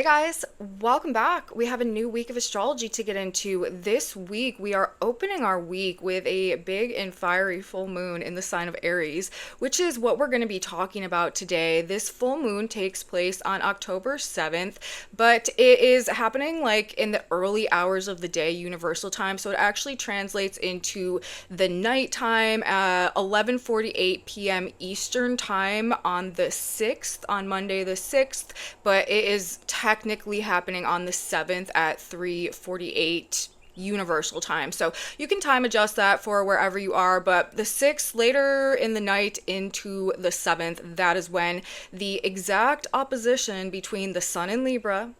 Hey guys, welcome back. We have a new week of astrology to get into. This week, we are opening our week with a big and fiery full moon in the sign of Aries, which is what we're going to be talking about today. This full moon takes place on October 7th, but it is happening like in the early hours of the day, universal time. So it actually translates into the nighttime at 11:48 p.m. Eastern time on the 6th, on Monday the 6th, but it is technically happening on the 7th at 3:48 universal time. So you can time adjust that for wherever you are, but the 6th later in the night into the 7th, that is when the exact opposition between the sun in Libra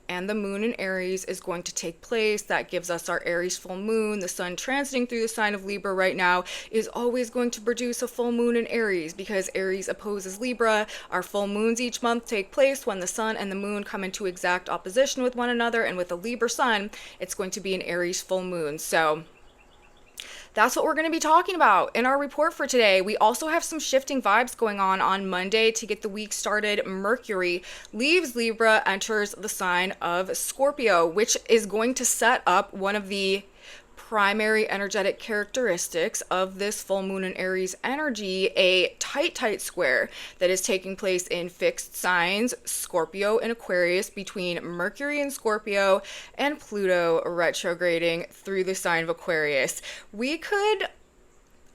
and the moon in Aries is going to take place. That gives us our Aries full moon. The sun transiting through the sign of Libra right now is always going to produce a full moon in Aries because Aries opposes Libra. Our full moons each month take place when the sun and the moon come into exact opposition with one another, and with a Libra sun, it's going to be an Aries full moon. So that's what we're going to be talking about in our report for today. We also have some shifting vibes going on Monday to get the week started. Mercury leaves Libra, enters the sign of Scorpio, which is going to set up one of the primary energetic characteristics of this full moon in Aries energy, a tight square that is taking place in fixed signs, Scorpio and Aquarius, between Mercury and Scorpio and Pluto retrograding through the sign of Aquarius. We could,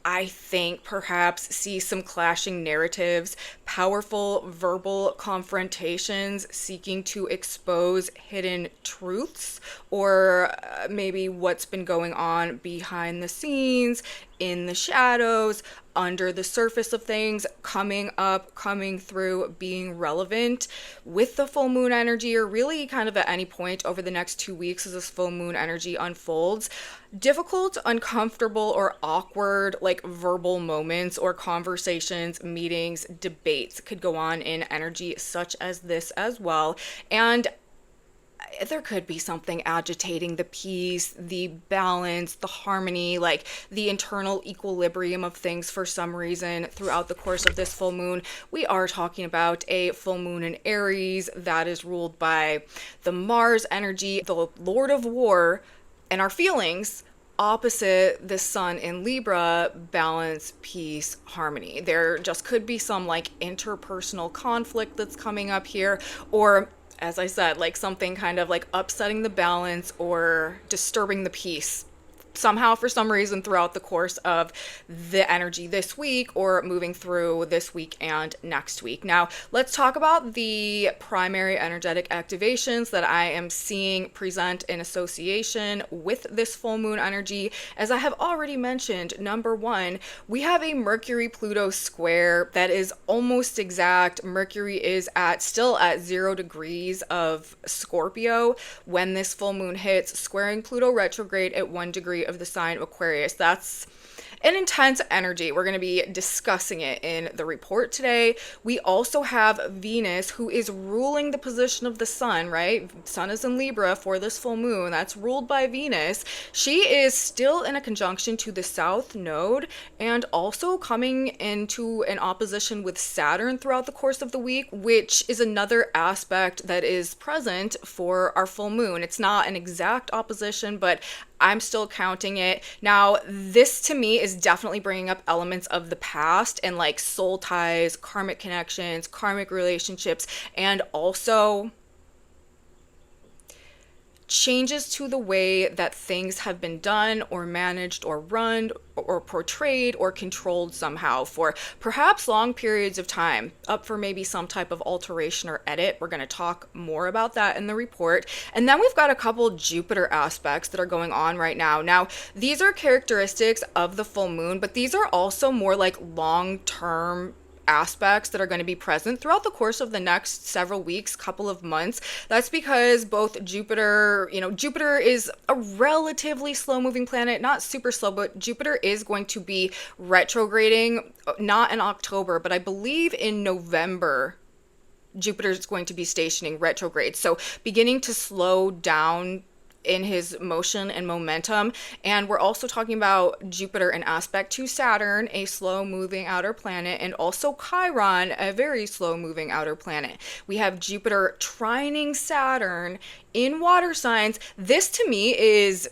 I think, perhaps see some clashing narratives, powerful verbal confrontations seeking to expose hidden truths, or maybe what's been going on behind the scenes, in the shadows, under the surface of things, coming up, coming through, being relevant with the full moon energy, or really kind of at any point over the next 2 weeks as this full moon energy unfolds. Difficult, uncomfortable, or awkward, like verbal moments or conversations, meetings, debates could go on in energy such as this as well. And there could be something agitating the peace, the balance, the harmony, like the internal equilibrium of things for some reason throughout the course of this full moon. We are talking about a full moon in Aries that is ruled by the Mars energy, the Lord of War, and our feelings opposite the sun in Libra, balance, peace, harmony. There just could be some like interpersonal conflict that's coming up here, or as I said, like something kind of like upsetting the balance or disturbing the peace somehow for some reason throughout the course of the energy this week, or moving through this week and next week. Now, let's talk about the primary energetic activations that I am seeing present in association with this full moon energy. As I have already mentioned, number one, we have a Mercury-Pluto square that is almost exact. Mercury is still at 0 degrees of Scorpio when this full moon hits, squaring Pluto retrograde at 1 degree of the sign of Aquarius. That's an intense energy. We're going to be discussing it in the report today. We also have Venus, who is ruling the position of the sun, right? Sun is in Libra for this full moon. That's ruled by Venus. She is still in a conjunction to the South Node and also coming into an opposition with Saturn throughout the course of the week, which is another aspect that is present for our full moon. It's not an exact opposition, but I'm still counting it. Now, this to me is definitely bringing up elements of the past and like soul ties, karmic connections, karmic relationships, and also changes to the way that things have been done or managed or run or portrayed or controlled somehow for perhaps long periods of time, up for maybe some type of alteration or edit. We're going to talk more about that in the report. And then we've got a couple Jupiter aspects that are going on right now. Now, these are characteristics of the full moon, but these are also more like long-term aspects that are going to be present throughout the course of the next several weeks, couple of months. That's because both Jupiter is a relatively slow moving planet, not super slow, but Jupiter is going to be retrograding, not in October, but I believe in November. Jupiter is going to be stationing retrograde. So beginning to slow down in his motion and momentum. And we're also talking about Jupiter in aspect to Saturn, a slow moving outer planet, and also Chiron, a very slow moving outer planet. We have Jupiter trining Saturn in water signs. This to me is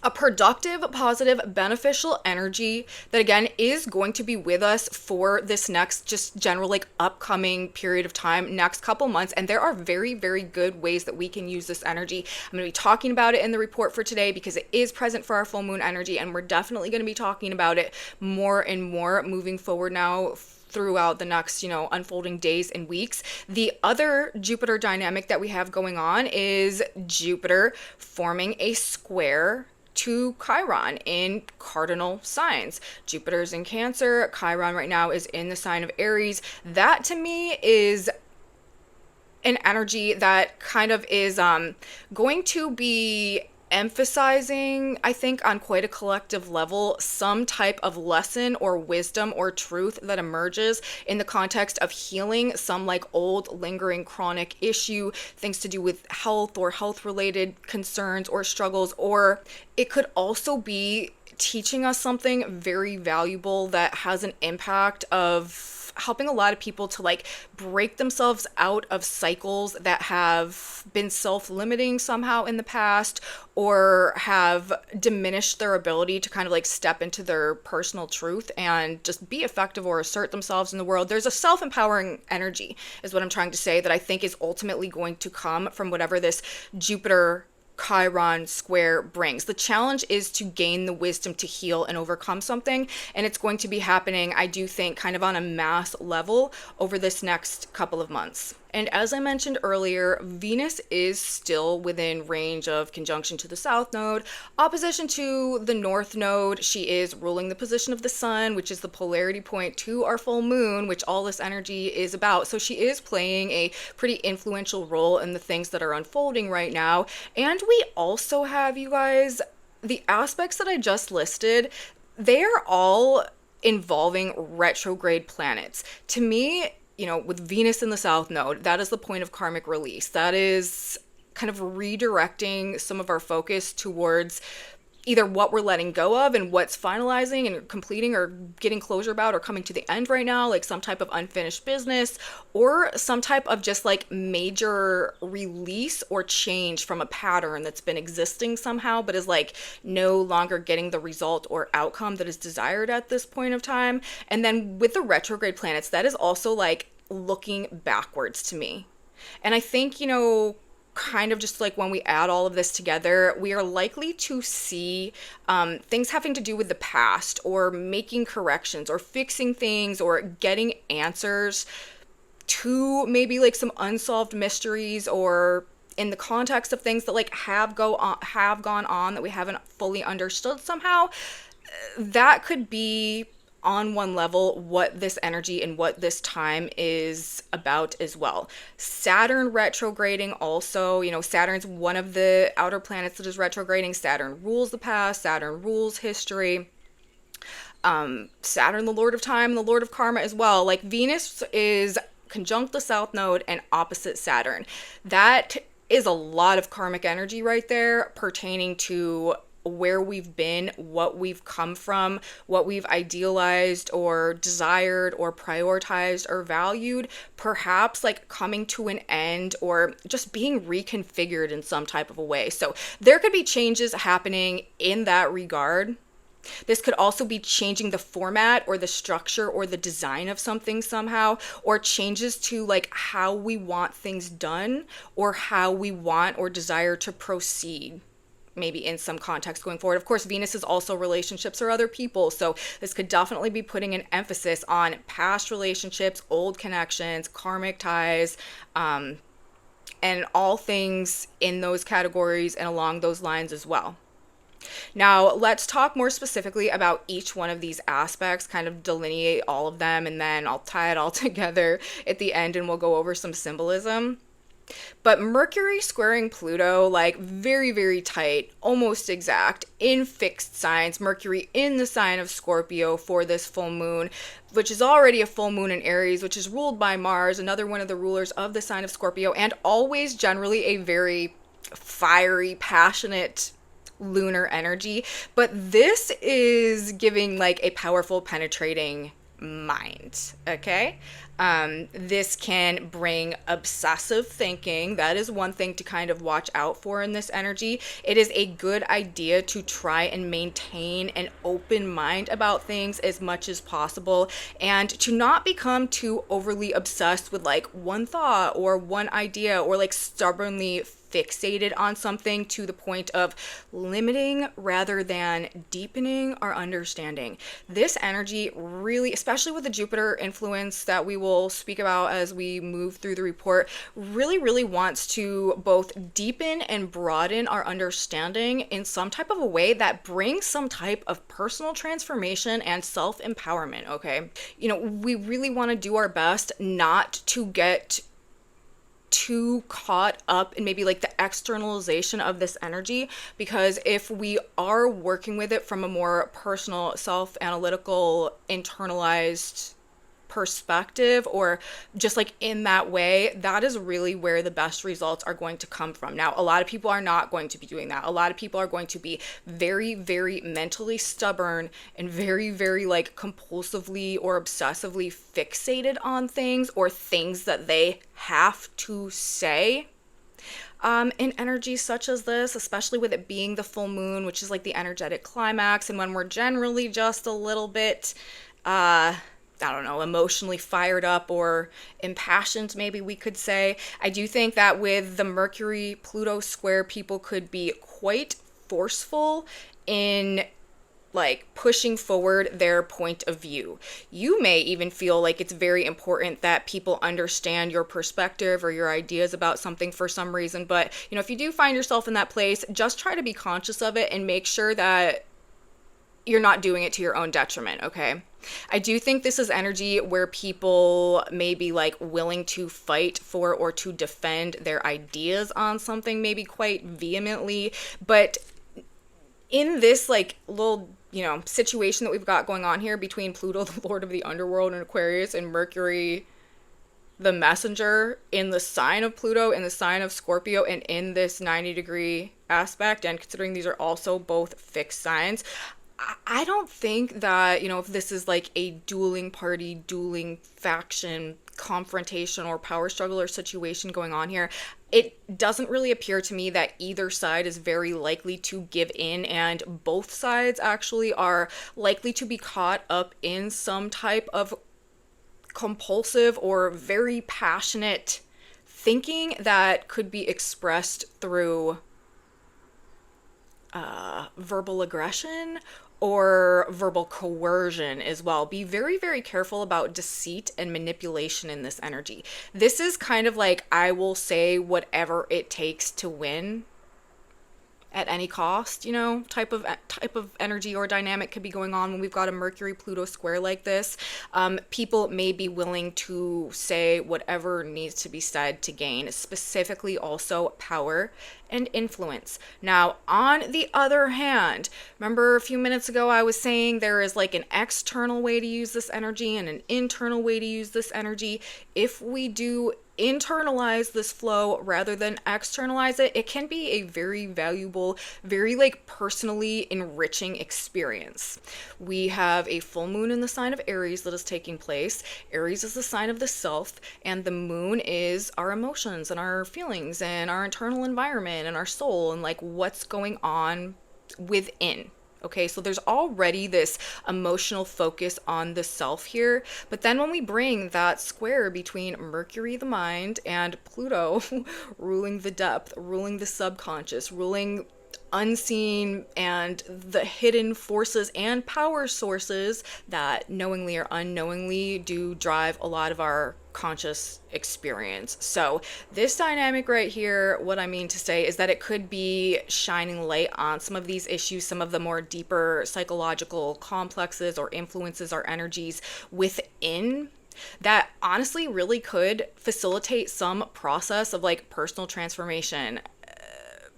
a productive, positive, beneficial energy that again is going to be with us for this next just general like upcoming period of time, next couple months. And there are very, very good ways that we can use this energy. I'm going to be talking about it in the report for today because it is present for our full moon energy, and we're definitely going to be talking about it more and more moving forward now throughout the next, unfolding days and weeks. The other Jupiter dynamic that we have going on is Jupiter forming a square to Chiron in cardinal signs. Jupiter's in Cancer, Chiron right now is in the sign of Aries. That to me is an energy that kind of is going to be emphasizing, I think, on quite a collective level, some type of lesson or wisdom or truth that emerges in the context of healing some like old, lingering, chronic issue, things to do with health or health related concerns or struggles. Or it could also be teaching us something very valuable that has an impact of helping a lot of people to like break themselves out of cycles that have been self-limiting somehow in the past, or have diminished their ability to kind of like step into their personal truth and just be effective or assert themselves in the world. There's a self-empowering energy, is what I'm trying to say, that I think is ultimately going to come from whatever this Jupiter Chiron square brings. The challenge is to gain the wisdom to heal and overcome something, and it's going to be happening, I do think, kind of on a mass level over this next couple of months. And as I mentioned earlier, Venus is still within range of conjunction to the South Node, opposition to the North Node. She is ruling the position of the Sun, which is the polarity point to our full moon, which all this energy is about. So she is playing a pretty influential role in the things that are unfolding right now. And we also have, you guys, the aspects that I just listed, they are all involving retrograde planets. To me, with Venus in the South Node, that is the point of karmic release. That is kind of redirecting some of our focus towards either what we're letting go of and what's finalizing and completing or getting closure about or coming to the end right now, like some type of unfinished business or some type of just like major release or change from a pattern that's been existing somehow but is like no longer getting the result or outcome that is desired at this point of time. And then with the retrograde planets, that is also like looking backwards to me. And I think, kind of just like when we add all of this together, we are likely to see things having to do with the past or making corrections or fixing things or getting answers to maybe like some unsolved mysteries, or in the context of things that like have gone on that we haven't fully understood somehow. That could be on one level what this energy and what this time is about as well. Saturn retrograding also, Saturn's one of the outer planets that is retrograding. Saturn rules the past, Saturn rules history. Saturn, the Lord of Time, the Lord of Karma as well. Like Venus is conjunct the South Node and opposite Saturn. That is a lot of karmic energy right there pertaining to where we've been, what we've come from, what we've idealized or desired or prioritized or valued, perhaps like coming to an end or just being reconfigured in some type of a way. So there could be changes happening in that regard. This could also be changing the format or the structure or the design of something somehow, or changes to like how we want things done or how we want or desire to proceed, maybe in some context going forward. Of course, Venus is also relationships or other people. So this could definitely be putting an emphasis on past relationships, old connections, karmic ties, and all things in those categories and along those lines as well. Now, let's talk more specifically about each one of these aspects, kind of delineate all of them, and then I'll tie it all together at the end and we'll go over some symbolism. But Mercury squaring Pluto, like very, very tight, almost exact, in fixed signs. Mercury in the sign of Scorpio for this full moon, which is already a full moon in Aries, which is ruled by Mars, another one of the rulers of the sign of Scorpio, and always generally a very fiery, passionate lunar energy, but this is giving like a powerful, penetrating mind. Okay. This can bring obsessive thinking. That is one thing to kind of watch out for in this energy. It is a good idea to try and maintain an open mind about things as much as possible, and to not become too overly obsessed with like one thought or one idea, or like stubbornly fixated on something to the point of limiting rather than deepening our understanding. This energy really, especially with the Jupiter influence that we will speak about as we move through the report, really wants to both deepen and broaden our understanding in some type of a way that brings some type of personal transformation and self-empowerment, okay? We really want to do our best not to get too caught up in maybe like the externalization of this energy, because if we are working with it from a more personal, self-analytical, internalized perspective, or just like in that way, that is really where the best results are going to come from. Now, a lot of people are not going to be doing that. A lot of people are going to be very mentally stubborn and very like compulsively or obsessively fixated on things, or things that they have to say. In energies such as this, especially with it being the full moon, which is like the energetic climax, and when we're generally just a little bit I don't know, emotionally fired up or impassioned, maybe we could say. I do think that with the Mercury-Pluto square, people could be quite forceful in like pushing forward their point of view. You may even feel like it's very important that people understand your perspective or your ideas about something for some reason. But, if you do find yourself in that place, just try to be conscious of it and make sure that you're not doing it to your own detriment, okay? I do think this is energy where people may be like willing to fight for or to defend their ideas on something maybe quite vehemently, but in this like little, situation that we've got going on here between Pluto, the Lord of the Underworld, and Aquarius, and Mercury, the messenger, in the sign of Pluto, in the sign of Scorpio, and in this 90-degree aspect, and considering these are also both fixed signs, I don't think that, if this is like a dueling party, dueling faction, confrontation, or power struggle or situation going on here, it doesn't really appear to me that either side is very likely to give in, and both sides actually are likely to be caught up in some type of compulsive or very passionate thinking that could be expressed through verbal aggression or verbal coercion as well. Be very careful about deceit and manipulation in this energy. This is kind of like, I will say whatever it takes to win at any cost, type of energy or dynamic could be going on when we've got a Mercury-Pluto square like this. People may be willing to say whatever needs to be said to gain, specifically also power and influence. Now, on the other hand, remember a few minutes ago I was saying there is like an external way to use this energy and an internal way to use this energy. If we do internalize this flow rather than externalize it, it can be a very valuable, very like personally enriching experience. We have a full moon in the sign of Aries that is taking place. Aries is the sign of the self, and the moon is our emotions and our feelings and our internal environment and our soul and like what's going on within. Okay, so there's already this emotional focus on the self here. But then when we bring that square between Mercury, the mind, and Pluto ruling the depth, ruling the subconscious, ruling unseen and the hidden forces and power sources that knowingly or unknowingly do drive a lot of our conscious experience. So this dynamic right here, what I mean to say is that it could be shining light on some of these issues, some of the more deeper psychological complexes or influences or energies within that honestly really could facilitate some process of like personal transformation.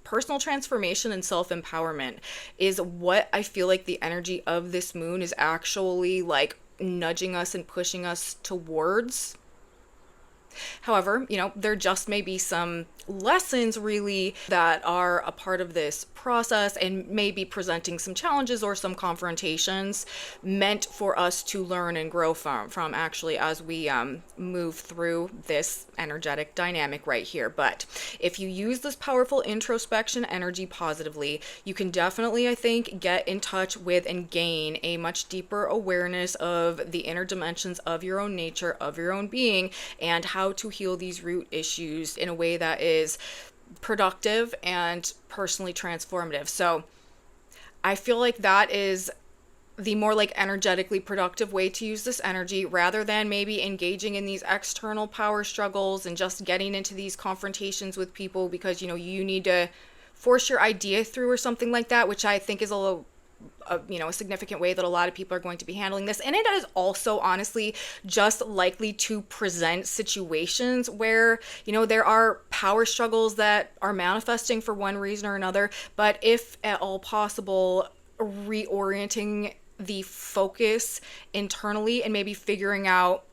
Personal transformation and self-empowerment is what I feel like the energy of this moon is actually like nudging us and pushing us towards. However, there just may be some lessons really that are a part of this process and maybe presenting some challenges or some confrontations meant for us to learn and grow from actually as we move through this energetic dynamic right here. But if you use this powerful introspection energy positively, you can definitely, I think, get in touch with and gain a much deeper awareness of the inner dimensions of your own nature, of your own being, and how to heal these root issues in a way that is productive and personally transformative. So I feel like that is the more like energetically productive way to use this energy, rather than maybe engaging in these external power struggles and just getting into these confrontations with people because you need to force your idea through or something like that, which I think is a significant way that a lot of people are going to be handling this. And it is also honestly just likely to present situations where, there are power struggles that are manifesting for one reason or another. But if at all possible, reorienting the focus internally and maybe figuring out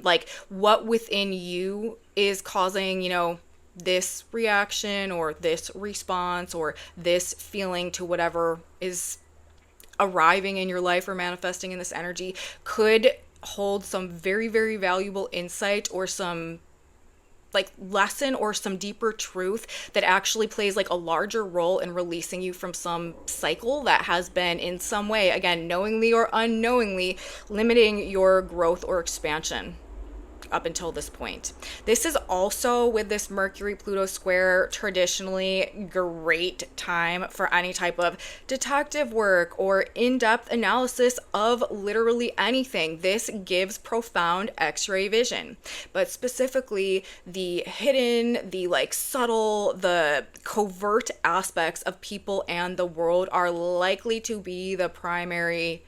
like what within you is causing, this reaction or this response or this feeling to whatever is arriving in your life or manifesting in this energy, could hold some very, very valuable insight or some like lesson or some deeper truth that actually plays like a larger role in releasing you from some cycle that has been in some way, again, knowingly or unknowingly, limiting your growth or expansion up until this point. This is also, with this Mercury-Pluto square, traditionally great time for any type of detective work or in-depth analysis of literally anything. This gives profound X-ray vision, but specifically the hidden, the like subtle, the covert aspects of people and the world are likely to be the primary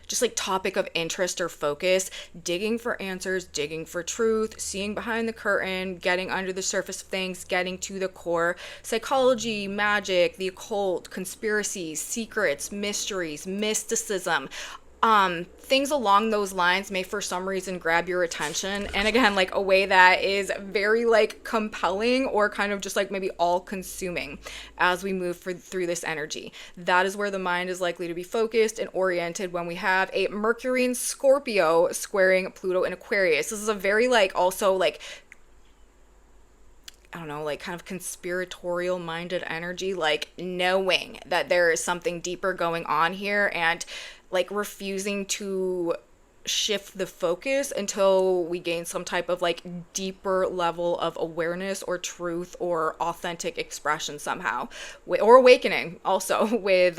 just like topic of interest or focus, digging for answers, digging for truth, seeing behind the curtain, getting under the surface of things, getting to the core. Psychology, magic, the occult, conspiracies, secrets, mysteries, mysticism, things along those lines may for some reason grab your attention. And again, like a way that is very like compelling or kind of just like maybe all consuming as we move through this energy. That is where the mind is likely to be focused and oriented when we have a Mercury in Scorpio squaring Pluto in Aquarius. This is a very like also like, I don't know, like kind of conspiratorial minded energy, like knowing that there is something deeper going on here and like refusing to shift the focus until we gain some type of like deeper level of awareness or truth or authentic expression somehow, or awakening also with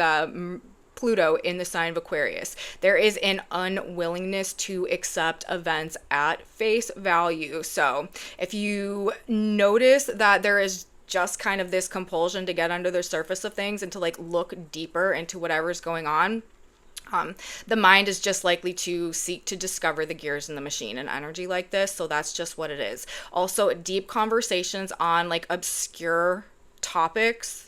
Pluto in the sign of Aquarius. There is an unwillingness to accept events at face value. So if you notice that there is just kind of this compulsion to get under the surface of things and to like look deeper into whatever's going on, the mind is just likely to seek to discover the gears in the machine and energy like this. So that's just what it is. Also, deep conversations on like obscure topics,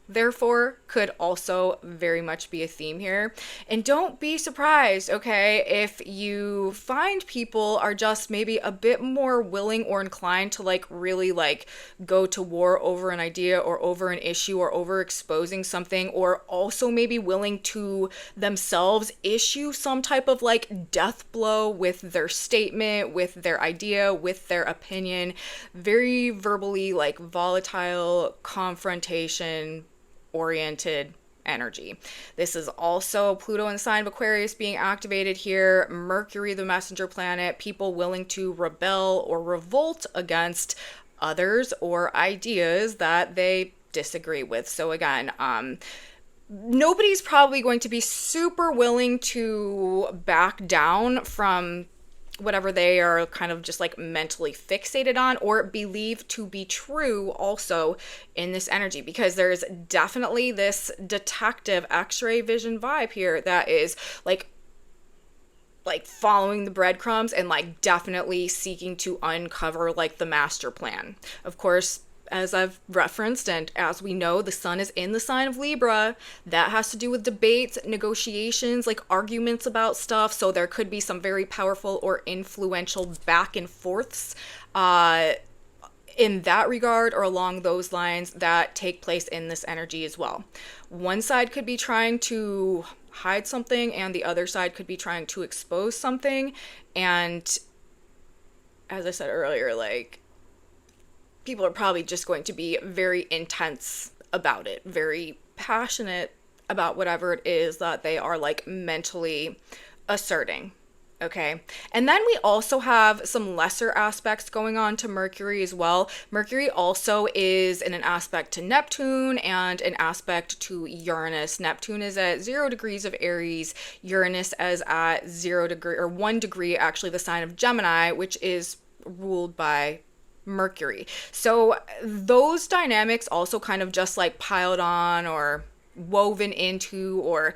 therefore, could also very much be a theme here. And don't be surprised, okay, if you find people are just maybe a bit more willing or inclined to like really like go to war over an idea or over an issue or over exposing something, or also maybe willing to themselves issue some type of like death blow with their statement, with their idea, with their opinion. Very verbally like volatile, confrontation oriented energy. This is also Pluto in the sign of Aquarius being activated here, Mercury the messenger planet, people willing to rebel or revolt against others or ideas that they disagree with. So again, nobody's probably going to be super willing to back down from whatever they are kind of just like mentally fixated on or believe to be true also in this energy, because there's definitely this detective X-ray vision vibe here that is like following the breadcrumbs and like definitely seeking to uncover like the master plan. Of course, as I've referenced, and as we know, the sun is in the sign of Libra. That has to do with debates, negotiations, like arguments about stuff. So there could be some very powerful or influential back and forths in that regard or along those lines that take place in this energy as well. One side could be trying to hide something, and the other side could be trying to expose something. And as I said earlier, like, people are probably just going to be very intense about it, very passionate about whatever it is that they are like mentally asserting. Okay. And then we also have some lesser aspects going on to Mercury as well. Mercury also is in an aspect to Neptune and an aspect to Uranus. Neptune is at 0 degrees of Aries. Uranus is at 0 degree or 1 degree, actually, the sign of Gemini, which is ruled by Mercury. So those dynamics also kind of just like piled on or woven into or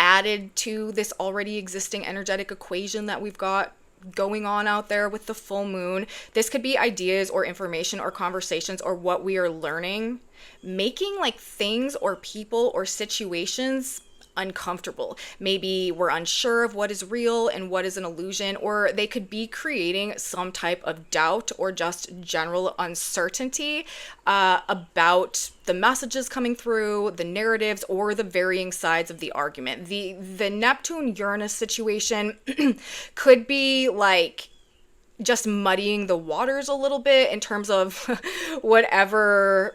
added to this already existing energetic equation that we've got going on out there with the full moon. This could be ideas or information or conversations or what we are learning, making like things or people or situations uncomfortable. Maybe we're unsure of what is real and what is an illusion, or they could be creating some type of doubt or just general uncertainty about the messages coming through, the narratives, or the varying sides of the argument. The Neptune-Uranus situation could be like just muddying the waters a little bit in terms of whatever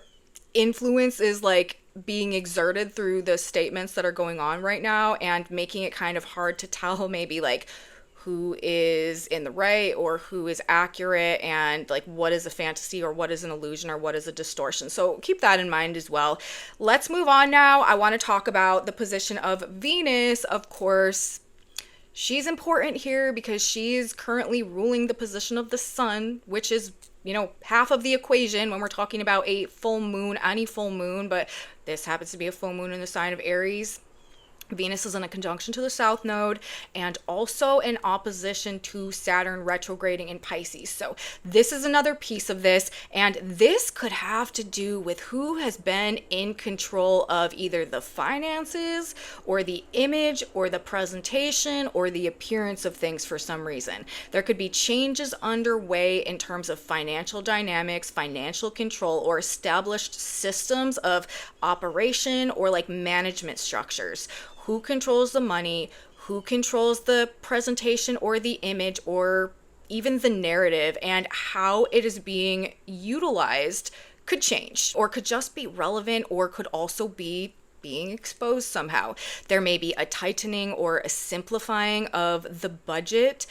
influence is like being exerted through the statements that are going on right now, and making it kind of hard to tell maybe like who is in the right or who is accurate, and like what is a fantasy or what is an illusion or what is a distortion. So keep that in mind as well. Let's move on now. I want to talk about the position of Venus. Of course, she's important here because she's currently ruling the position of the sun, which is, you know, half of the equation when we're talking about a full moon, any full moon, but this happens to be a full moon in the sign of Aries. Venus is in a conjunction to the South Node and also in opposition to Saturn retrograding in Pisces. So this is another piece of this, and this could have to do with who has been in control of either the finances or the image or the presentation or the appearance of things for some reason. There could be changes underway in terms of financial dynamics, financial control, or established systems of operation or like management structures. Who controls the money, who controls the presentation or the image or even the narrative, and how it is being utilized could change or could just be relevant or could also be being exposed somehow. There may be a tightening or a simplifying of the budget,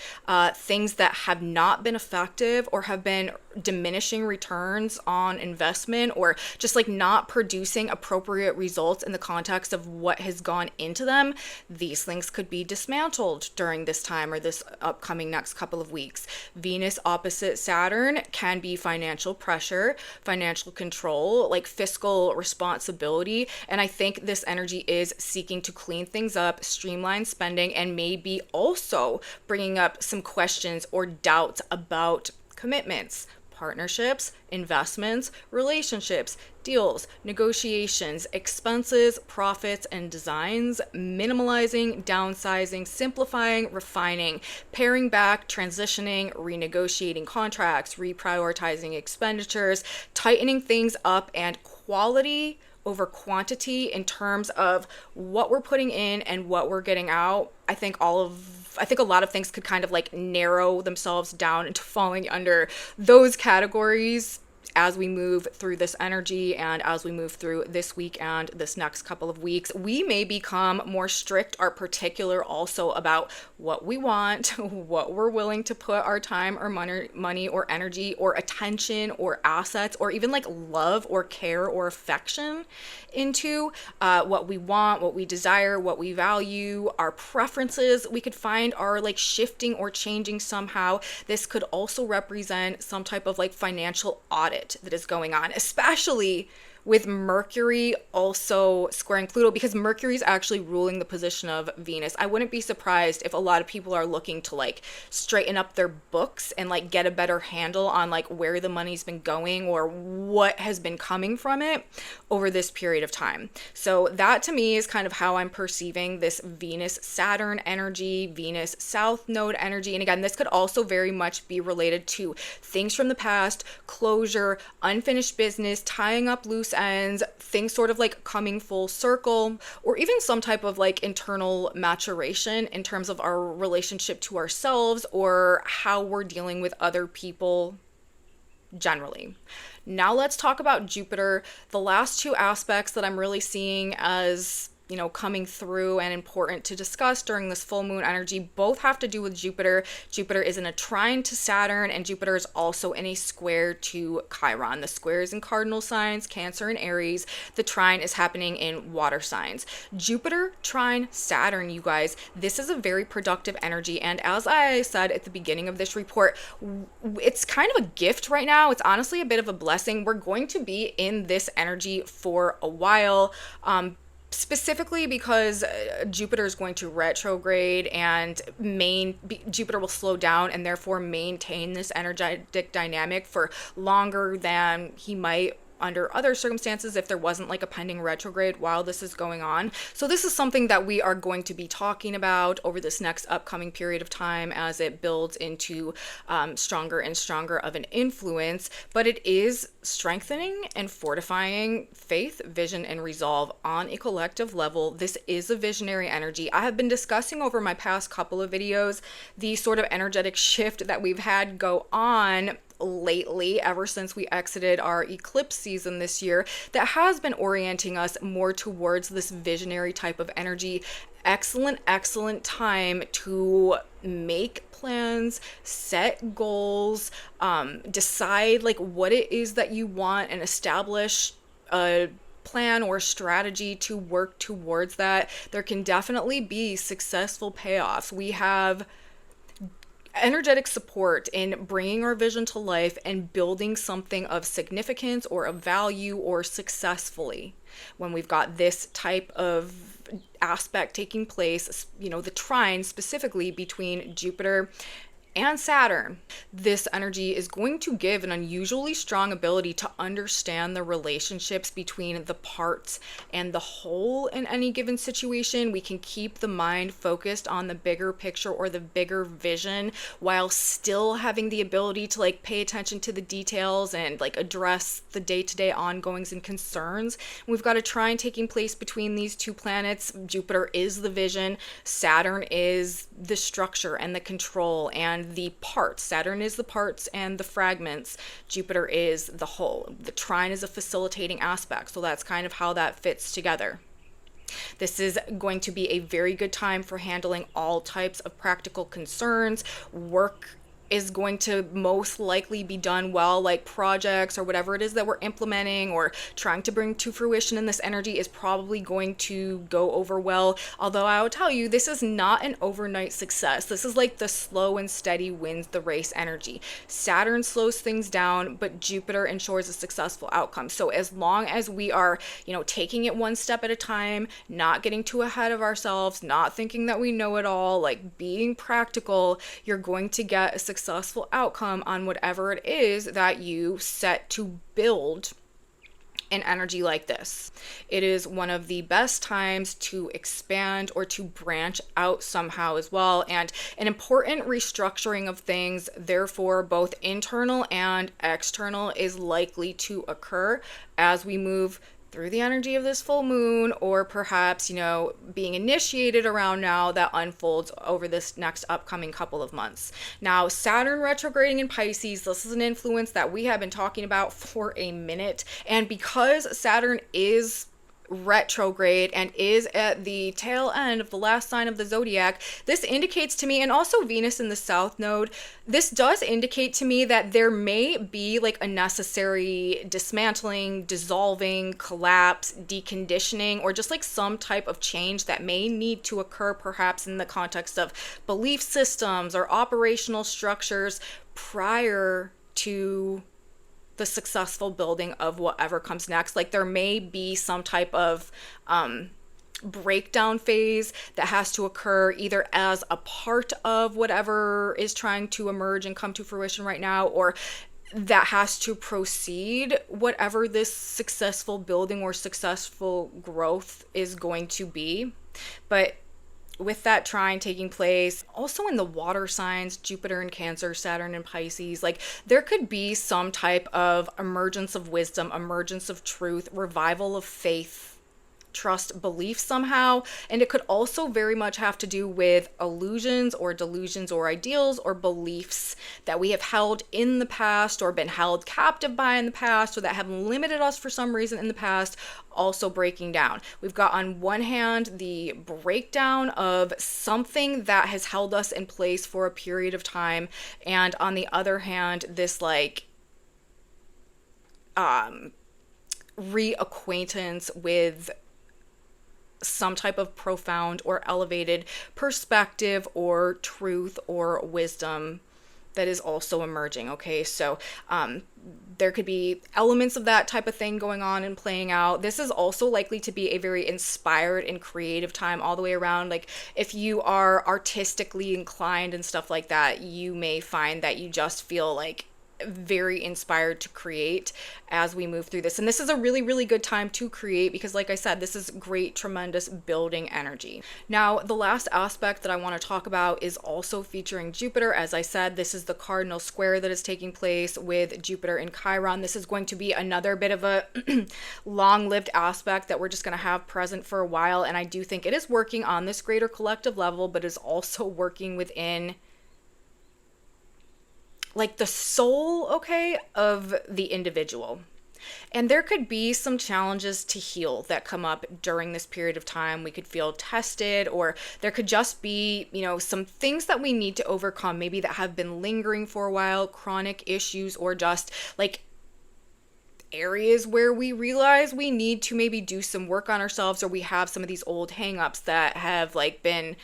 things that have not been effective or have been diminishing returns on investment or just like not producing appropriate results in the context of what has gone into them. These things could be dismantled during this time or this upcoming next couple of weeks. Venus opposite Saturn can be financial pressure, financial control, like fiscal responsibility. And I think this energy is seeking to clean things up, streamline spending, and maybe also bringing up some questions or doubts about commitments, partnerships, investments, relationships, deals, negotiations, expenses, profits, and designs, minimalizing, downsizing, simplifying, refining, paring back, transitioning, renegotiating contracts, reprioritizing expenditures, tightening things up, and quality over quantity in terms of what we're putting in and what we're getting out. I think a lot of things could kind of like narrow themselves down into falling under those categories as we move through this energy and as we move through this week and this next couple of weeks. We may become more strict or particular also about what we want, what we're willing to put our time or money or energy or attention or assets or even like love or care or affection into, what we want, what we desire, what we value, our preferences. We could find are like shifting or changing somehow. This could also represent some type of like financial audit that is going on, especially with Mercury also squaring Pluto, because Mercury is actually ruling the position of Venus. I wouldn't be surprised if a lot of people are looking to like straighten up their books and like get a better handle on like where the money's been going or what has been coming from it over this period of time. So that to me is kind of how I'm perceiving this Venus Saturn energy, Venus South Node energy. And again, this could also very much be related to things from the past, closure, unfinished business, tying up loose ends, things sort of like coming full circle, or even some type of like internal maturation in terms of our relationship to ourselves or how we're dealing with other people generally. Now let's talk about Jupiter. The last two aspects that I'm really seeing as coming through and important to discuss during this full moon energy both have to do with Jupiter. Jupiter is in a trine to Saturn, and Jupiter is also in a square to Chiron. The square is in cardinal signs, Cancer and Aries. The trine is happening in water signs. Jupiter trine Saturn, you guys, this is a very productive energy. And as I said at the beginning of this report, it's kind of a gift right now. It's honestly a bit of a blessing. We're going to be in this energy for a while. Specifically because Jupiter is going to retrograde, and Jupiter will slow down and therefore maintain this energetic dynamic for longer than he might under other circumstances if there wasn't like a pending retrograde while this is going on. So this is something that we are going to be talking about over this next upcoming period of time as it builds into stronger and stronger of an influence, but it is strengthening and fortifying faith, vision, and resolve on a collective level. This is a visionary energy. I have been discussing over my past couple of videos the sort of energetic shift that we've had go on lately, ever since we exited our eclipse season this year, that has been orienting us more towards this visionary type of energy. Excellent time to make plans, set goals, decide like what it is that you want, and establish a plan or strategy to work towards that. There can definitely be successful payoffs. We have energetic support in bringing our vision to life and building something of significance or of value or successfully. When we've got this type of aspect taking place, the trine specifically between Jupiter and Saturn, this energy is going to give an unusually strong ability to understand the relationships between the parts and the whole in any given situation. We can keep the mind focused on the bigger picture or the bigger vision while still having the ability to like pay attention to the details and like address the day-to-day ongoings and concerns. We've got a trine taking place between these two planets. Jupiter is the vision, Saturn is the structure and the control and the parts. Saturn is the parts and the fragments. Jupiter is the whole. The trine is a facilitating aspect. So that's kind of how that fits together. This is going to be a very good time for handling all types of practical concerns. Work is going to most likely be done well, like projects or whatever it is that we're implementing or trying to bring to fruition in this energy is probably going to go over well. Although I will tell you, this is not an overnight success. This is like the slow and steady wins the race energy. Saturn slows things down, but Jupiter ensures a successful outcome. So as long as we are, taking it one step at a time, not getting too ahead of ourselves, not thinking that we know it all, like being practical, you're going to get a successful outcome on whatever it is that you set to build an energy like this. It is one of the best times to expand or to branch out somehow as well, and an important restructuring of things, therefore both internal and external, is likely to occur as we move through the energy of this full moon, or perhaps, being initiated around now, that unfolds over this next upcoming couple of months. Now, Saturn retrograding in Pisces, this is an influence that we have been talking about for a minute. And because Saturn is retrograde and is at the tail end of the last sign of the zodiac, this indicates to me, and also Venus in the South Node, this does indicate to me that there may be like a necessary dismantling, dissolving, collapse, deconditioning, or just like some type of change that may need to occur, perhaps in the context of belief systems or operational structures prior to the the successful building of whatever comes next. Like there may be some type of breakdown phase that has to occur either as a part of whatever is trying to emerge and come to fruition right now, or that has to proceed whatever this successful building or successful growth is going to be. But with that trine taking place, also in the water signs, Jupiter in Cancer, Saturn in Pisces, like there could be some type of emergence of wisdom, emergence of truth, revival of faith, trust, belief somehow. And it could also very much have to do with illusions or delusions or ideals or beliefs that we have held in the past or been held captive by in the past, or that have limited us for some reason in the past, also breaking down. We've got on one hand the breakdown of something that has held us in place for a period of time, and on the other hand this like reacquaintance with some type of profound or elevated perspective or truth or wisdom that is also emerging. Okay, so there could be elements of that type of thing going on and playing out. This is also likely to be a very inspired and creative time all the way around. Like if you are artistically inclined and stuff like that, you may find that you just feel like very inspired to create as we move through this. And this is a really, really good time to create because, like I said, this is great, tremendous building energy. Now, the last aspect that I want to talk about is also featuring Jupiter. As I said, this is the cardinal square that is taking place with Jupiter in Chiron. This is going to be another bit of a long-lived aspect that we're just going to have present for a while. And I do think it is working on this greater collective level, but is also working within like the soul, okay, of the individual. And there could be some challenges to heal that come up during this period of time. We could feel tested, or there could just be, some things that we need to overcome, maybe that have been lingering for a while, chronic issues, or just like areas where we realize we need to maybe do some work on ourselves, or we have some of these old hangups that have like been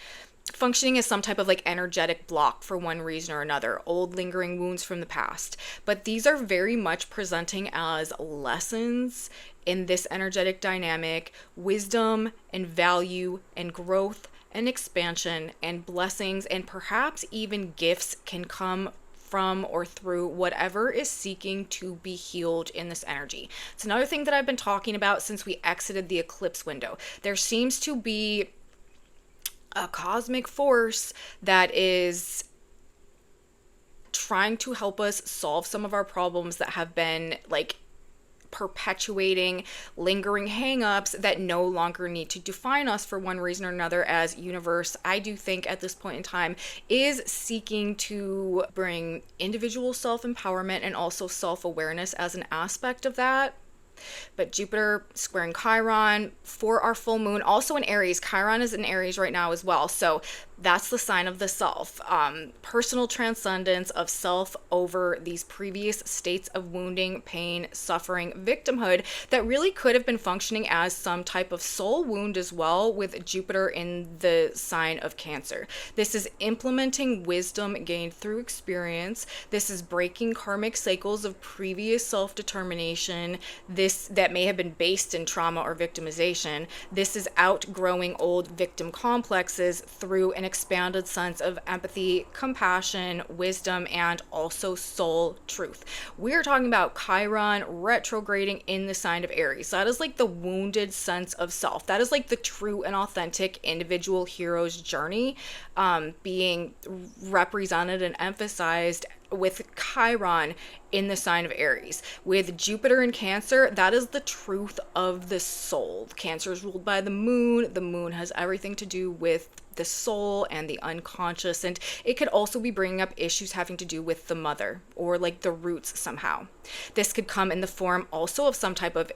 functioning as some type of like energetic block for one reason or another, old lingering wounds from the past. But these are very much presenting as lessons in this energetic dynamic, wisdom and value and growth and expansion and blessings, and perhaps even gifts can come from or through whatever is seeking to be healed in this energy. It's another thing that I've been talking about since we exited the eclipse window. There seems to be a cosmic force that is trying to help us solve some of our problems that have been like perpetuating, lingering hangups that no longer need to define us for one reason or another as universe. I do think at this point in time is seeking to bring individual self-empowerment and also self-awareness as an aspect of that. But Jupiter squaring Chiron for our full moon, also in Aries. Chiron is in Aries right now as well. So that's the sign of the self. Personal transcendence of self over these previous states of wounding, pain, suffering, victimhood that really could have been functioning as some type of soul wound as well, with Jupiter in the sign of Cancer. This is implementing wisdom gained through experience. This is breaking karmic cycles of previous self-determination. This that may have been based in trauma or victimization. This is outgrowing old victim complexes through an expanded sense of empathy, compassion, wisdom, and also soul truth. We're talking about Chiron retrograding in the sign of Aries. That is like the wounded sense of self. That is like the true and authentic individual hero's journey being represented and emphasized with Chiron in the sign of Aries. With Jupiter in Cancer, that is the truth of the soul. Cancer is ruled by the moon. The moon has everything to do with the soul and the unconscious, and it could also be bringing up issues having to do with the mother or like the roots somehow. This could come in the form also of some type of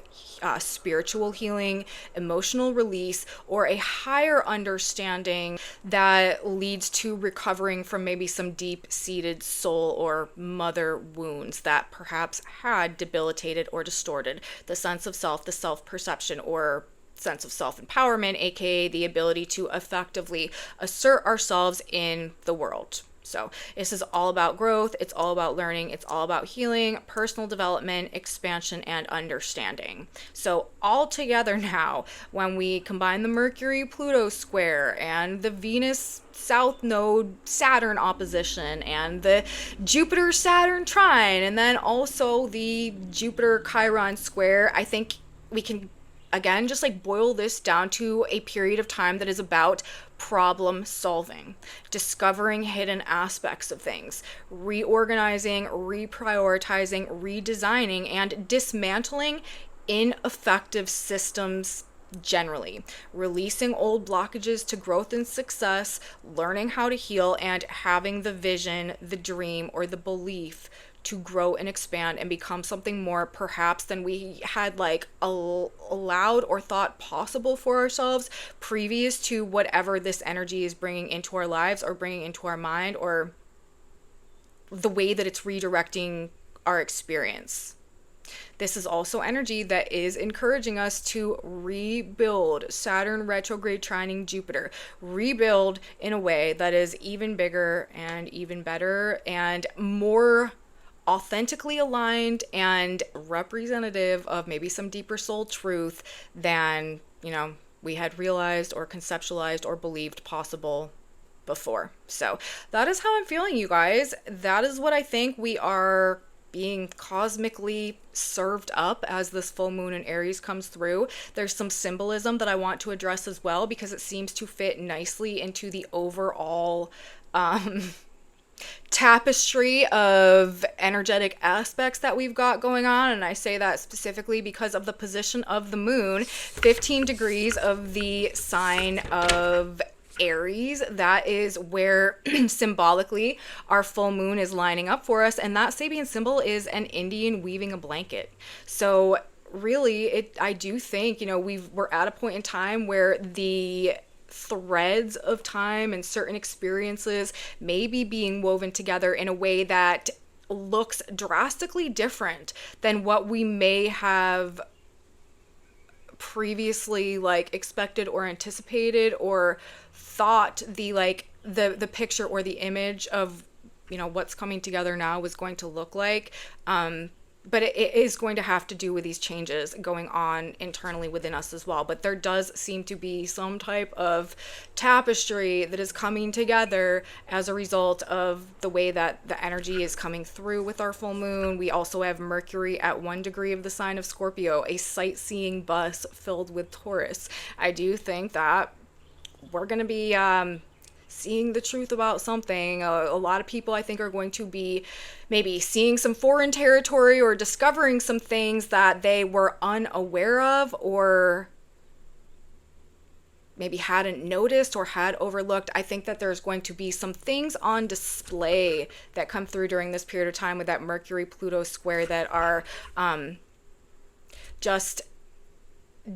spiritual healing, emotional release, or a higher understanding that leads to recovering from maybe some deep-seated soul or mother wounds that perhaps had debilitated or distorted the sense of self, the self-perception, or sense of self-empowerment, aka the ability to effectively assert ourselves in the world. So this is all about growth. It's all about learning. It's all about healing, personal development, expansion, and understanding. So all together now, when we combine the Mercury-Pluto square and the Venus South Node Saturn opposition and the Jupiter Saturn trine, and then also the Jupiter Chiron square, I think we can again just like boil this down to a period of time that is about problem solving, discovering hidden aspects of things, reorganizing, reprioritizing, redesigning, and dismantling ineffective systems generally, releasing old blockages to growth and success, learning how to heal, and having the vision, the dream, or the belief to grow and expand and become something more perhaps than we had like allowed or thought possible for ourselves previous to whatever this energy is bringing into our lives or bringing into our mind, or the way that it's redirecting our experience. This is also energy that is encouraging us to rebuild. Saturn retrograde trining Jupiter. Rebuild in a way that is even bigger and even better and more authentically aligned and representative of maybe some deeper soul truth than, we had realized or conceptualized or believed possible before. So that is how I'm feeling, you guys. That is what I think we are being cosmically served up as this full moon in Aries comes through. There's some symbolism that I want to address as well because it seems to fit nicely into the overall tapestry of energetic aspects that we've got going on. And I say that specifically because of the position of the moon, 15 degrees of the sign of Aries. That is where symbolically our full moon is lining up for us, and that Sabian symbol is an Indian weaving a blanket. So really, I do think we're at a point in time where the threads of time and certain experiences may be being woven together in a way that looks drastically different than what we may have previously expected or anticipated or thought the picture or the image of what's coming together now was going to look like. But it is going to have to do with these changes going on internally within us as well. But there does seem to be some type of tapestry that is coming together as a result of the way that the energy is coming through with our full moon. We also have Mercury at 1 degree of the sign of Scorpio, a sightseeing bus filled with tourists. I do think that we're going to be seeing the truth about something. A lot of people, I think, are going to be maybe seeing some foreign territory or discovering some things that they were unaware of or maybe hadn't noticed or had overlooked. I think that there's going to be some things on display that come through during this period of time with that Mercury-Pluto square that are just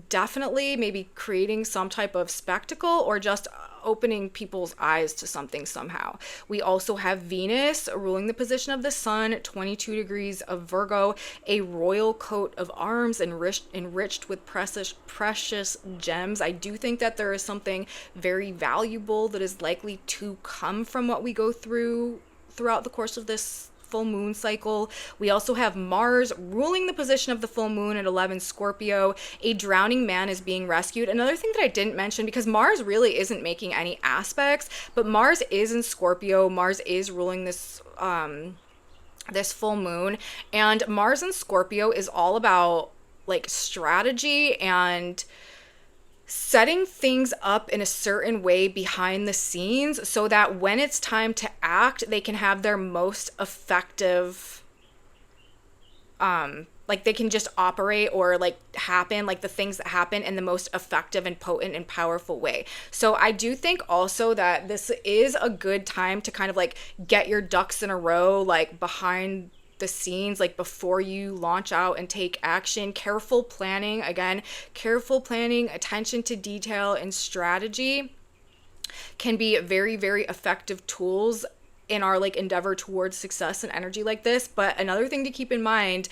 definitely maybe creating some type of spectacle or just opening people's eyes to something somehow. We also have Venus ruling the position of the sun, 22 degrees of Virgo, a royal coat of arms enriched with precious gems. I do think that there is something very valuable that is likely to come from what we go throughout the course of this full moon cycle. We also have Mars ruling the position of the full moon at 11 Scorpio. A drowning man is being rescued. Another thing that I didn't mention, because Mars really isn't making any aspects, but Mars is in Scorpio. Mars is ruling this this full moon, and Mars in Scorpio is all about strategy and setting things up in a certain way behind the scenes so that when it's time to act, they can have their most effective, they can just operate or happen, the things that happen in the most effective and potent and powerful way. So I do think also that this is a good time to kind of get your ducks in a row, behind the scenes, before you launch out and take action. Careful planning, attention to detail, and strategy can be very, very effective tools in our endeavor towards success and energy like this. But another thing to keep in mind,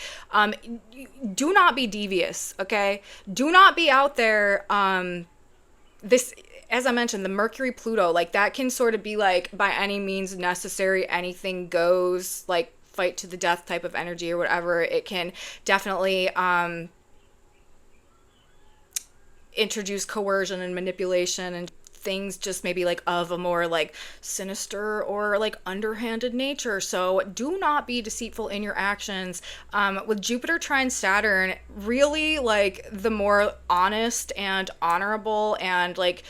do not be devious, okay? Do not be out there, as I mentioned, the Mercury Pluto, like that can sort of be like by any means necessary, anything goes, like fight to the death type of energy or whatever. It can definitely introduce coercion and manipulation and things just maybe like of a more like sinister or like underhanded nature. So do not be deceitful in your actions. With Jupiter trine Saturn, really like the more honest and honorable and like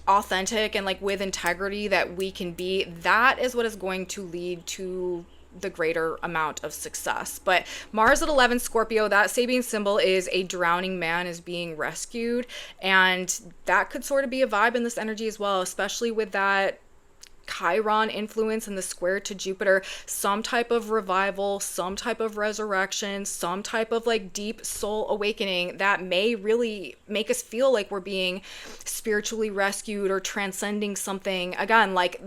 authentic and like with integrity that we can be, that is what is going to lead to the greater amount of success. But Mars at 11 Scorpio, that Sabian symbol is a drowning man is being rescued, and that could sort of be a vibe in this energy as well, especially with that Chiron influence and the square to Jupiter. Some type of revival, some type of resurrection, some type of like deep soul awakening that may really make us feel like we're being spiritually rescued or transcending something. Again, like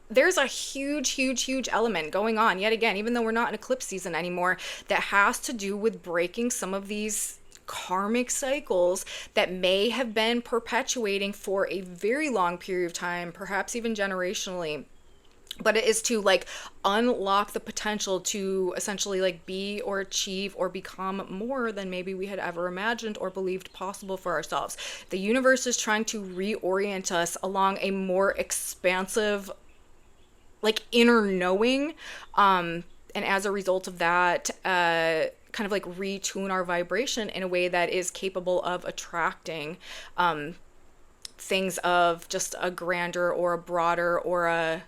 there's a huge element going on yet again, even though we're not in eclipse season anymore, that has to do with breaking some of these karmic cycles that may have been perpetuating for a very long period of time, perhaps even generationally. But it is to like unlock the potential to essentially like be or achieve or become more than maybe we had ever imagined or believed possible for ourselves. The universe is trying to reorient us along a more expansive like inner knowing, and as a result of that, kind of like retune our vibration in a way that is capable of attracting things of just a grander or a broader or a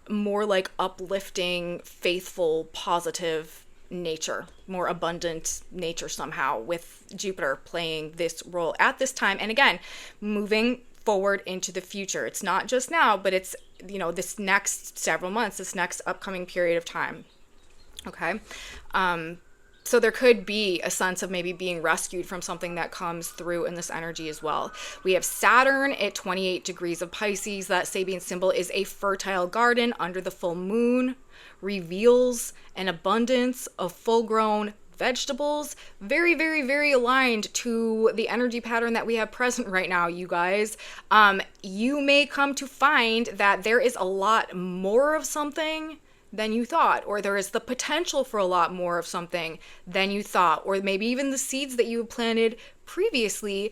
more like uplifting, faithful, positive nature, more abundant nature somehow, with Jupiter playing this role at this time. And again, moving forward into the future. It's not just now, but it's, you know, this next several months, this next upcoming period of time. Okay. So there could be a sense of maybe being rescued from something that comes through in this energy as well. We have Saturn at 28 degrees of Pisces. That Sabian symbol is a fertile garden under the full moon, reveals an abundance of full-grown vegetables. Very aligned to the energy pattern that we have present right now, you guys. You may come to find that there is a lot more of something than you thought, or there is the potential for a lot more of something than you thought, or maybe even the seeds that you have planted previously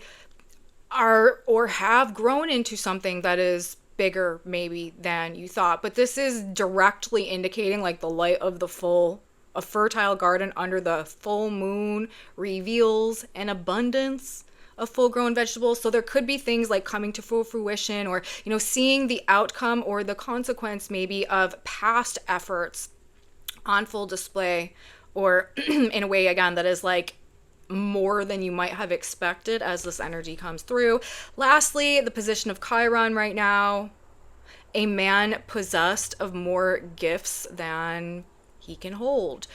are or have grown into something that is bigger maybe than you thought. But this is directly indicating like the light of a fertile garden under the full moon reveals an abundance of full-grown vegetables. So there could be things like coming to full fruition, or, you know, seeing the outcome or the consequence maybe of past efforts on full display, or in a way, again, that is like more than you might have expected as this energy comes through. Lastly, the position of Chiron right now, a man possessed of more gifts than he can hold.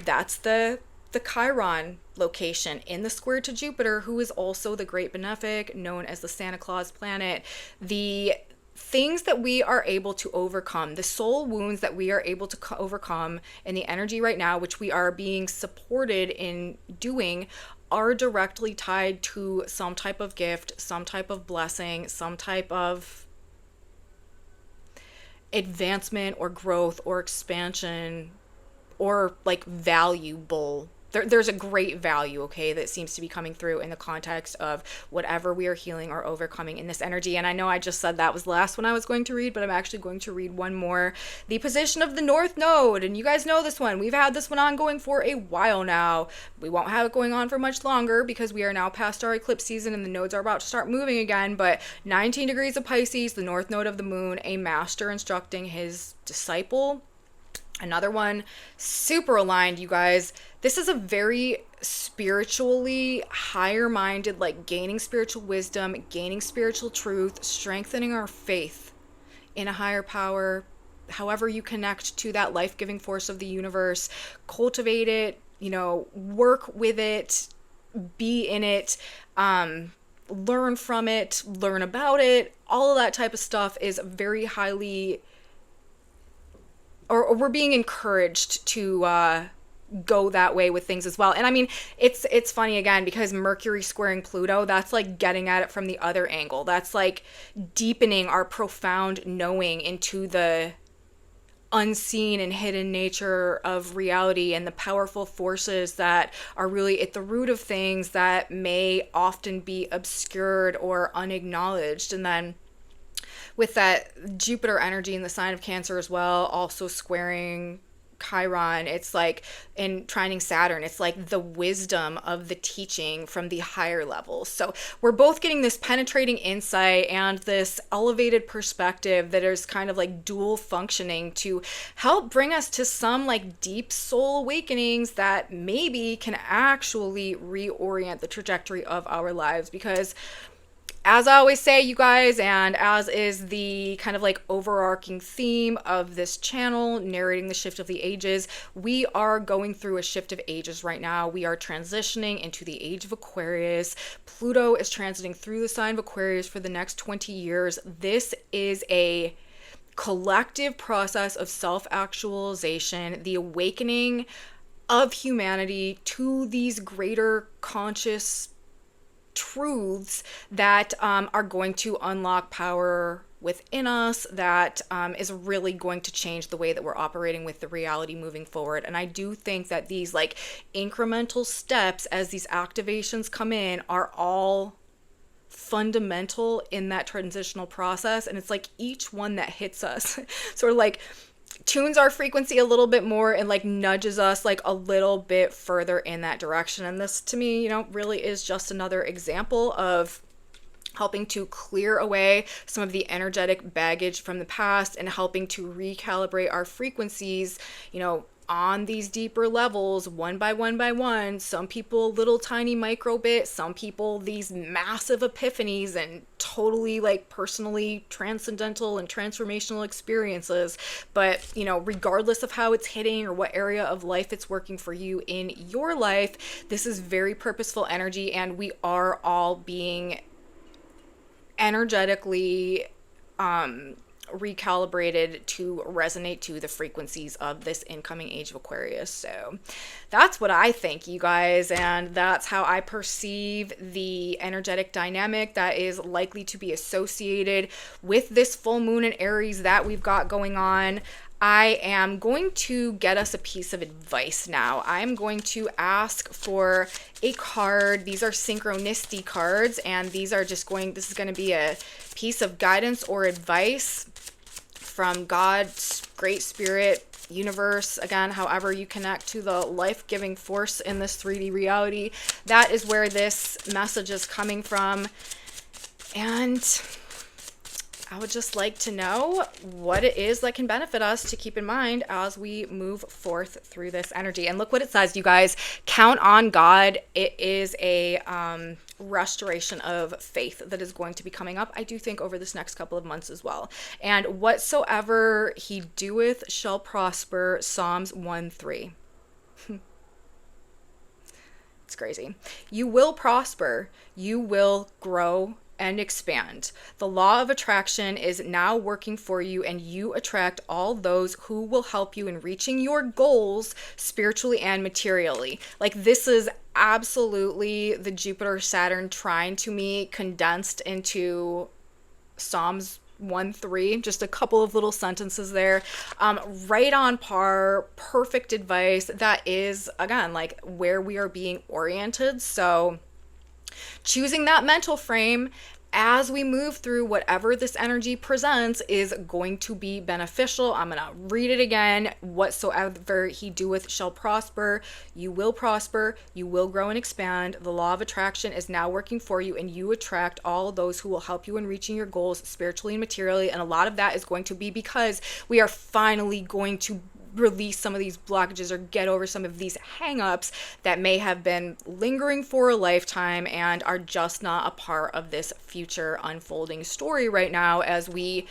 That's the Chiron location in the square to Jupiter, who is also the great benefic, known as the Santa Claus planet. The things that we are able to overcome, the soul wounds that we are able to overcome in the energy right now, which we are being supported in doing, are directly tied to some type of gift, some type of blessing, some type of advancement or growth or expansion, or like valuable. There's a great value, okay, that seems to be coming through in the context of whatever we are healing or overcoming in this energy. And I know I just said that was the last one I was going to read, but I'm actually going to read one more. The position of the North Node, and you guys know this one. We've had this one ongoing for a while now. We won't have it going on for much longer because we are now past our eclipse season and the nodes are about to start moving again. But 19 degrees of Pisces, the North Node of the moon, a master instructing his disciple. Another one, super aligned, you guys. This is a very spiritually higher-minded, like gaining spiritual wisdom, gaining spiritual truth, strengthening our faith in a higher power, however you connect to that life-giving force of the universe. Cultivate it, you know, work with it, be in it, learn from it, learn about it. All of that type of stuff is very highly, or we're being encouraged to go that way with things as well. And I mean, it's funny again because Mercury squaring Pluto, that's like getting at it from the other angle. That's like deepening our profound knowing into the unseen and hidden nature of reality and the powerful forces that are really at the root of things that may often be obscured or unacknowledged. And then with that Jupiter energy in the sign of Cancer as well, also squaring Chiron, it's like in trining Saturn, it's like the wisdom of the teaching from the higher levels. So we're both getting this penetrating insight and this elevated perspective that is kind of like dual functioning to help bring us to some like deep soul awakenings that maybe can actually reorient the trajectory of our lives. Because as I always say, you guys, and as is the kind of like overarching theme of this channel, narrating the shift of the ages, we are going through a shift of ages right now. We are transitioning into the age of Aquarius. Pluto is transiting through the sign of Aquarius for the next 20 years. This is a collective process of self-actualization, the awakening of humanity to these greater conscious truths that are going to unlock power within us, that is really going to change the way that we're operating with the reality moving forward. And I do think that these like incremental steps as these activations come in are all fundamental in that transitional process. And it's like each one that hits us sort of like tunes our frequency a little bit more and like nudges us like a little bit further in that direction. And this to me, really is just another example of helping to clear away some of the energetic baggage from the past and helping to recalibrate our frequencies, on these deeper levels, one by one by one. Some people little tiny micro bit, some people these massive epiphanies and totally like personally transcendental and transformational experiences. But regardless of how it's hitting or what area of life it's working for you in your life, this is very purposeful energy, and we are all being energetically recalibrated to resonate to the frequencies of this incoming age of Aquarius. So that's what I think, you guys, and that's how I perceive the energetic dynamic that is likely to be associated with this full moon in Aries that we've got going on. I am going to get us a piece of advice now. I'm going to ask for a card. These are synchronicity cards, and this is going to be a piece of guidance or advice from God's great spirit, universe, again, however you connect to the life-giving force in this 3D reality. That is where this message is coming from. And I would just like to know what it is that can benefit us to keep in mind as we move forth through this energy. And look what it says, you guys. Count on God. It is a restoration of faith that is going to be coming up, I do think, over this next couple of months as well. And whatsoever he doeth shall prosper. Psalms 1:3. It's crazy. You will prosper. You will grow and expand. The law of attraction is now working for you, and you attract all those who will help you in reaching your goals spiritually and materially. Like, this is absolutely the Jupiter Saturn trine to me condensed into Psalms 1:3, just a couple of little sentences there. Right on par, perfect advice. That is, again, like where we are being oriented. So choosing that mental frame as we move through whatever this energy presents is going to be beneficial. I'm going to read it again. Whatsoever he doeth shall prosper. You will prosper. You will grow and expand. The law of attraction is now working for you, and you attract all those who will help you in reaching your goals spiritually and materially. And a lot of that is going to be because we are finally going to release some of these blockages or get over some of these hang-ups that may have been lingering for a lifetime and are just not a part of this future unfolding story right now, as we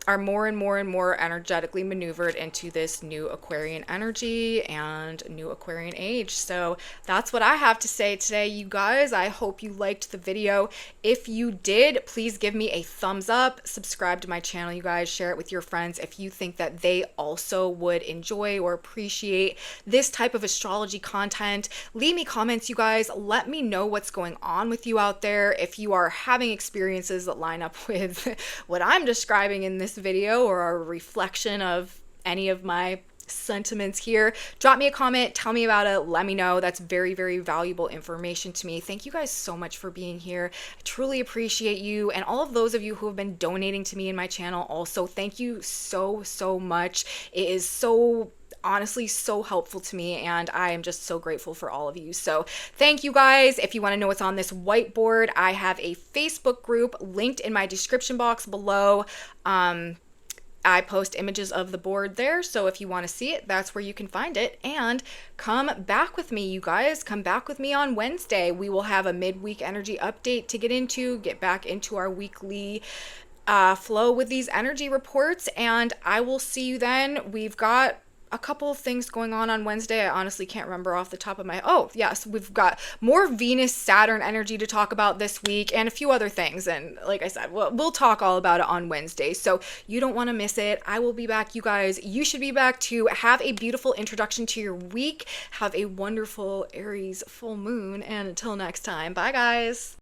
are more and more and more energetically maneuvered into this new Aquarian energy and new Aquarian age. So that's what I have to say today, you guys. I hope you liked the video. If you did, please give me a thumbs up, subscribe to my channel, you guys, share it with your friends if you think that they also would enjoy or appreciate this type of astrology content. Leave me comments, you guys. Let me know what's going on with you out there. If you are having experiences that line up with what I'm describing in this video or a reflection of any of my sentiments here, drop me a comment, tell me about it, let me know. That's very, very valuable information to me. Thank you guys so much for being here. I truly appreciate you, and all of those of you who have been donating to me and my channel also, thank you so much. It is so honestly so helpful to me, and I am just so grateful for all of you. So thank you guys. If you want to know what's on this whiteboard, I have a Facebook group linked in my description box below. I post images of the board there, so if you want to see it, that's where you can find it. And come back with me, you guys. Come back with me on Wednesday. We will have a midweek energy update to get back into our weekly flow with these energy reports, and I will see you then. We've got a couple of things going on Wednesday. I honestly can't remember off the top of my... Oh, yes, we've got more Venus-Saturn energy to talk about this week and a few other things. And like I said, we'll talk all about it on Wednesday. So you don't want to miss it. I will be back, you guys. You should be back too. Have a beautiful introduction to your week. Have a wonderful Aries full moon. And until next time, bye, guys.